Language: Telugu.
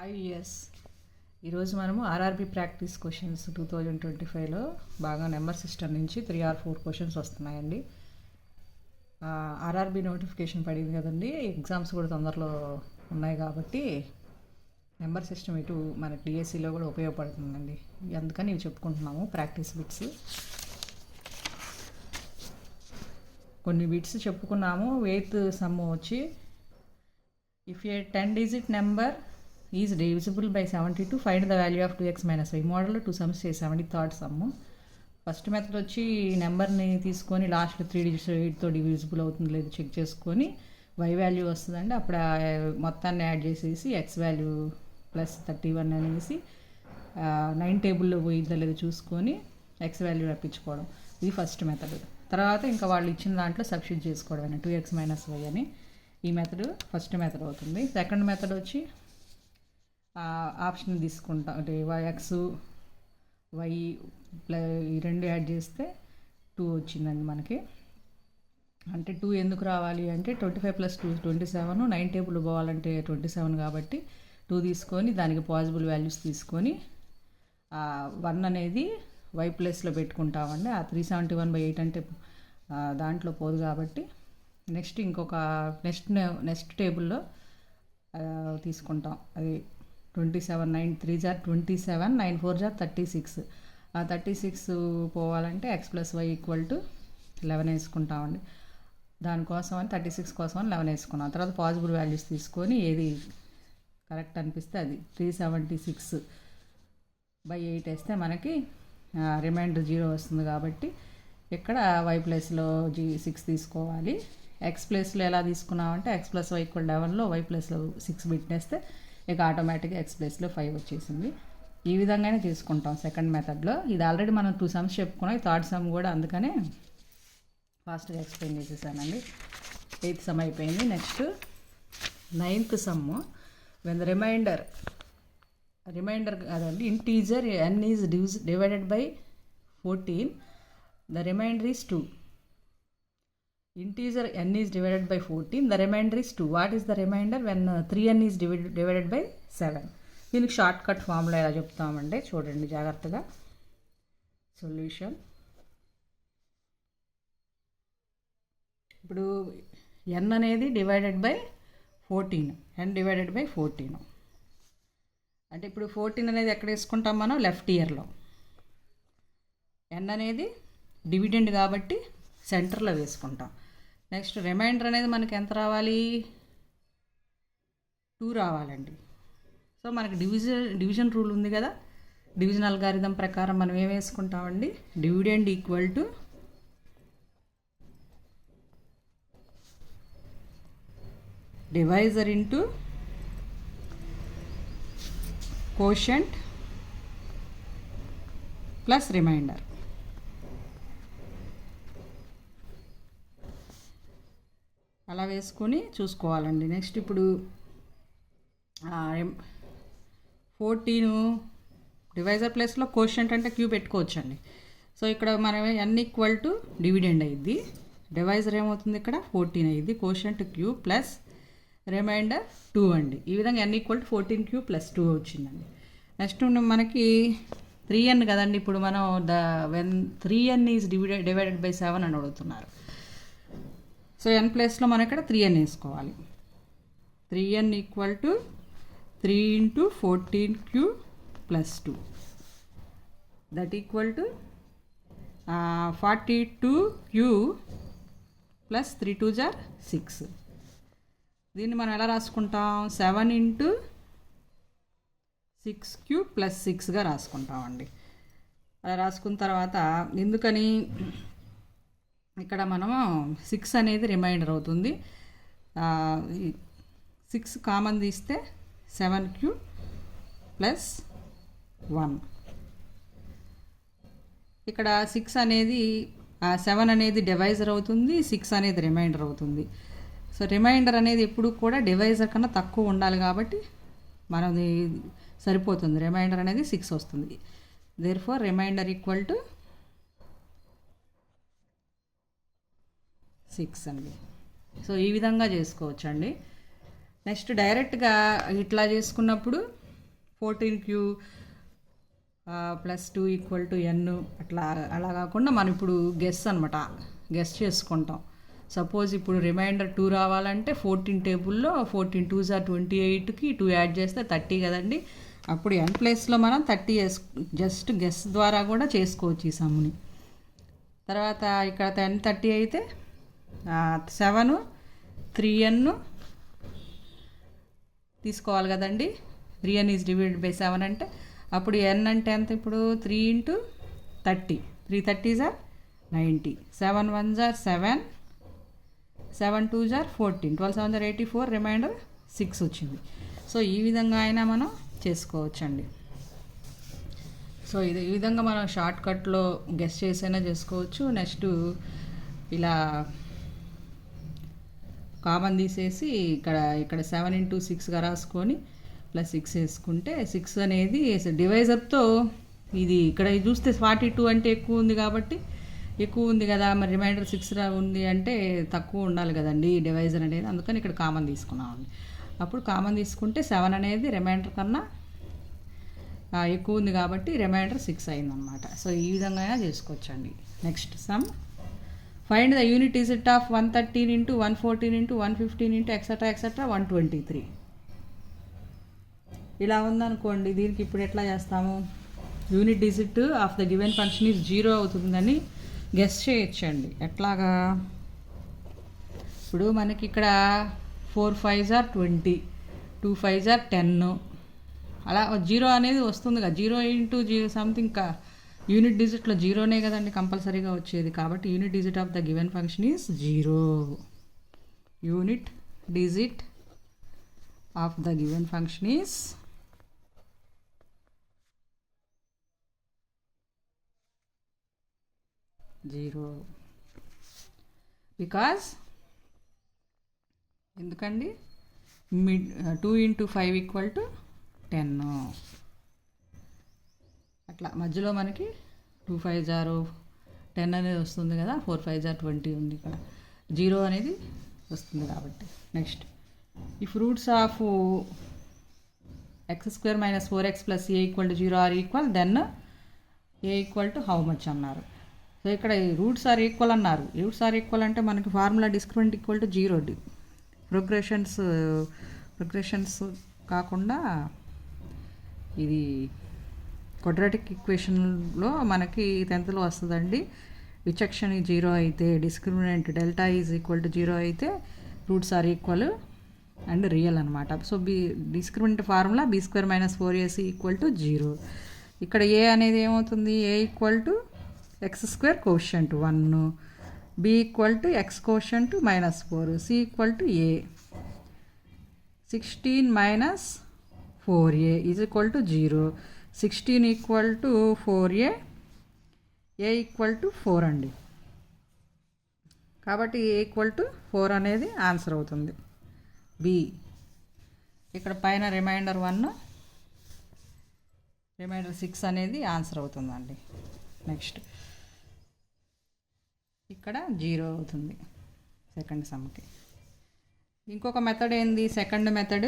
ఐఎస్ ఈరోజు మనము ఆర్ఆర్బి ప్రాక్టీస్ క్వశ్చన్స్ 2025లో బాగా నెంబర్ సిస్టమ్ నుంచి 3 or 4 క్వశ్చన్స్ వస్తున్నాయండి. ఆర్ఆర్బి నోటిఫికేషన్ పడింది కదండి, ఎగ్జామ్స్ కూడా తొందరలో ఉన్నాయి కాబట్టి నెంబర్ సిస్టమ్ ఇటు మన డిఎస్సిలో కూడా ఉపయోగపడుతుందండి. అందుకని ఇవి చెప్పుకుంటున్నాము ప్రాక్టీస్ బిట్స్. కొన్ని బిట్స్ చెప్పుకున్నాము. 8th సమ్ వచ్చి if A 10-digit number is divisible by 72 find the value of 2x - y. మోడల్లో 2 సమ్స్ చేసామండి. థర్డ్ సమ్ ఫస్ట్ మెథడ్ వచ్చి నెంబర్ని తీసుకొని లాస్ట్ 3 digits 8తో డివిజిబుల్ అవుతుంది లేదు చెక్ చేసుకొని y వాల్యూ వస్తుందండి. అప్పుడు మొత్తాన్ని యాడ్ చేసేసి x వాల్యూ +31 అనేసి 9 టేబుల్లో పోయిందో లేదో చూసుకొని x వాల్యూ రప్పించుకోవడం. ఇది ఫస్ట్ మెథడ్. తర్వాత ఇంకా వాళ్ళు ఇచ్చిన దాంట్లో సబ్స్టిట్యూట్ చేసుకోవడం 2x - y అని. ఈ మెథడ్ ఫస్ట్ మెథడ్ అవుతుంది. సెకండ్ మెథడ్ వచ్చి ఆప్షన్ తీసుకుంటాం అంటే x y ఈ రెండు యాడ్ చేస్తే 2 వచ్చిందండి మనకి. అంటే 2 ఎందుకు రావాలి అంటే 25 + 2 27, 9 టేబుల్ పోవాలంటే 27 కాబట్టి 2 తీసుకొని దానికి పాజిబుల్ వాల్యూస్ తీసుకొని 1 అనేది y ప్లస్లో పెట్టుకుంటామండి. ఆ 371/8 అంటే దాంట్లో పోదు కాబట్టి నెక్స్ట్ ఇంకొక నెక్స్ట్ టేబుల్లో తీసుకుంటాం. అది 27, 9 3 = 27, 9 4 = 36. ఆ 36 పోవాలంటే x + y = 11 వేసుకుంటామండి. దానికోసం అని 36 కోసం అని 11 వేసుకున్నాం. తర్వాత పాజిబుల్ వాల్యూస్ తీసుకొని ఏది కరెక్ట్ అనిపిస్తే అది 376/8 వేస్తే మనకి రిమైండర్ 0 వస్తుంది. కాబట్టి ఇక్కడ y ప్లస్లో 6 తీసుకోవాలి. x ప్లస్లో ఎలా తీసుకున్నామంటే x + y = 11లో y ప్లస్లో 6 పెట్టేస్తే ఇక ఆటోమేటిక్గా x ప్లస్లో 5 వచ్చేసింది. ఈ విధంగానే తీసుకుంటాం సెకండ్ మెథడ్లో. ఇది ఆల్రెడీ మనం 2 సమ్స్ చెప్పుకున్నాం. థర్డ్ సమ్ కూడా అందుకనే ఫాస్ట్గా ఎక్స్ప్లెయిన్ చేసేసానండి. 8th సమ్ అయిపోయింది. Next 9th sum when the remainder కాదండి, integer n is divided by 14, the remainder is 2. Integer n is divided by 14, the remainder is 2. What is the remainder when 3n is divided by 7? దీనికి షార్ట్ కట్ ఫార్ములా ఎలా చెప్తామంటే చూడండి జాగ్రత్తగా. సొల్యూషన్ ఇప్పుడు n అనేది divided by 14, n divided by 14 అంటే ఇప్పుడు 14 అనేది ఎక్కడ వేసుకుంటాం మనం? లెఫ్ట్ ఇయర్లో. n అనేది డివిడెండ్ కాబట్టి సెంటర్లో వేసుకుంటాం. నెక్స్ట్ రిమైండర్ అనేది మనకి ఎంత రావాలి? 2 రావాలండి. సో మనకి డివిజన్ రూల్ ఉంది కదా, డివిజన్ అల్గారిథం ప్రకారం మనం ఏం వేసుకుంటామండి? Dividend equal to divisor into quotient plus remainder. అలా వేసుకొని చూసుకోవాలండి. నెక్స్ట్ ఇప్పుడు 14 డివైజర్ ప్లస్లో కోషంట్ అంటే క్యూ పెట్టుకోవచ్చండి. సో ఇక్కడ మనం n = డివిడెండ్ అయ్యిద్ది, డివైజర్ ఏమవుతుంది ఇక్కడ 14 అయ్యిద్ది, కోషంట్ క్యూ ప్లస్ రిమైండర్ 2 అండి. ఈ విధంగా n = 14q + 2 వచ్చిందండి. నెక్స్ట్ మనకి 3n కదండి. ఇప్పుడు మనం when 3n is divided by 7 అని అడుగుతున్నారు. సో n ప్లేస్లో మనం ఇక్కడ 3n వేసుకోవాలి. 3n = 3 × 14q + 2 that equal to 42q + 3 2 = 6. దీన్ని మనం ఎలా రాసుకుంటాం? 7 × 6q + 6గా రాసుకుంటామండి. అలా రాసుకున్న తర్వాత ఎందుకని ఇక్కడ మనము 6 అనేది రిమైండర్ అవుతుంది. 6 కామన్ తీస్తే 7q + 1. ఇక్కడ 6 అనేది 7 అనేది డివైజర్ అవుతుంది, 6 అనేది రిమైండర్ అవుతుంది. సో రిమైండర్ అనేది ఎప్పుడు కూడా డివైజర్ కన్నా తక్కువ ఉండాలి కాబట్టి మనది సరిపోతుంది. రిమైండర్ అనేది 6 వస్తుంది. దేర్ఫోర్ రిమైండర్ ఈక్వల్ టు 6 అండి. సో ఈ విధంగా చేసుకోవచ్చండి. నెక్స్ట్ డైరెక్ట్గా ఇట్లా చేసుకున్నప్పుడు 14q + 2 = n అలా కాకుండా మనం ఇప్పుడు గెస్ చేసుకుంటాం. సపోజ్ ఇప్పుడు రిమైండర్ 2 రావాలంటే 14 టేబుల్లో 14 2s are 28కి 2 యాడ్ చేస్తే 30 కదండి. అప్పుడు n ప్లేస్లో మనం 30 జస్ట్ గెస్ ద్వారా కూడా చేసుకోవచ్చు ఈ సమ్ని. తర్వాత ఇక్కడ 1030 అయితే 7 3n తీసుకోవాలి కదండి. 3n ఈజ్ డివైడెడ్ బై 7 అంటే అప్పుడు n అంటే ఎంత? ఇప్పుడు 3 × 30 330s are 90 7 1s are 7 7 2s are 14 12 7s are 84 reminder 6 వచ్చింది. సో ఈ విధంగా అయినా మనం చేసుకోవచ్చండి. సో ఈ విధంగా మనం షార్ట్ కట్లో గెస్ చేసైనా చేసుకోవచ్చు. నెక్స్ట్ ఇలా కామన్ తీసేసి ఇక్కడ 7 × 6గా రాసుకొని +6 వేసుకుంటే 6 అనేది డివైజర్తో ఇది ఇక్కడ చూస్తే 42 అంటే ఎక్కువ ఉంది కాబట్టి ఎక్కువ ఉంది కదా, మరి రిమైండర్ 6 ఉంది అంటే తక్కువ ఉండాలి కదండి డివైజర్ అనేది. అందుకని ఇక్కడ కామన్ తీసుకున్నామండి. అప్పుడు కామన్ తీసుకుంటే 7 అనేది రిమైండర్ కన్నా ఎక్కువ ఉంది కాబట్టి రిమైండర్ 6 అయిందనమాట. సో ఈ విధంగా చేసుకోవచ్చండి. Next some find the unit digit of 113 × 114 × 115 × etc 123. ఇలా ఉందనుకోండి. దీనికి ఇప్పుడు ఎట్లా చేస్తాము? Unit digit of the given function is 0 అవుతుందని గెస్ చేయొచ్చండి. ఎట్లాగా? ఇప్పుడు మనకి ఇక్కడ 4 5s are 20 2 5s are 10 అలా 0 అనేది వస్తుందిగా. 0 × 0 సంథింగ్ యూనిట్ డిజిట్లో 0నే కదండి కంపల్సరీగా వచ్చేది. కాబట్టి unit digit of the given function is 0. Unit digit of the given function is 0 because ఎందుకండి 2 × 5 = 10 అట్లా మధ్యలో మనకి 2 5s are 10 అనేది వస్తుంది కదా, 4 5s are 20 ఉంది ఇక్కడ 0 అనేది వస్తుంది కాబట్టి. Next if roots of x² - 4x + a = 0 are equal then a = how much అన్నారు. సో ఇక్కడ రూట్స్ ఆర్ ఈక్వల్ అన్నారు. రూట్స్ ఆర్ ఈక్వల్ అంటే మనకి ఫార్ములా డిస్క్రిమినెంట్ = 0 ప్రోగ్రెషన్స్ కాకుండా ఇది క్వాడ్రాటిక్ ఈక్వేషన్లో మనకి 10th వస్తుందండి. విచక్షణ 0 అయితే discriminant delta is equal to 0 అయితే roots are equal and real అనమాట. So discriminant formula b² - 4ac = 0. ఇక్కడ a అనేది ఏమవుతుంది? a = x² quotient 1 b = x quotient -4 c = a 16 - 4a = 0 16 = 4a a = 4 అండి. కాబట్టి a = 4 అనేది ఆన్సర్ అవుతుంది. బి ఇక్కడ పైన రిమైండర్ 1 రిమైండర్ 6 అనేది ఆన్సర్ అవుతుందండి. నెక్స్ట్ ఇక్కడ 0 అవుతుంది సెకండ్ సమ్కి. ఇంకొక మెథడ్ ఏంది? Second method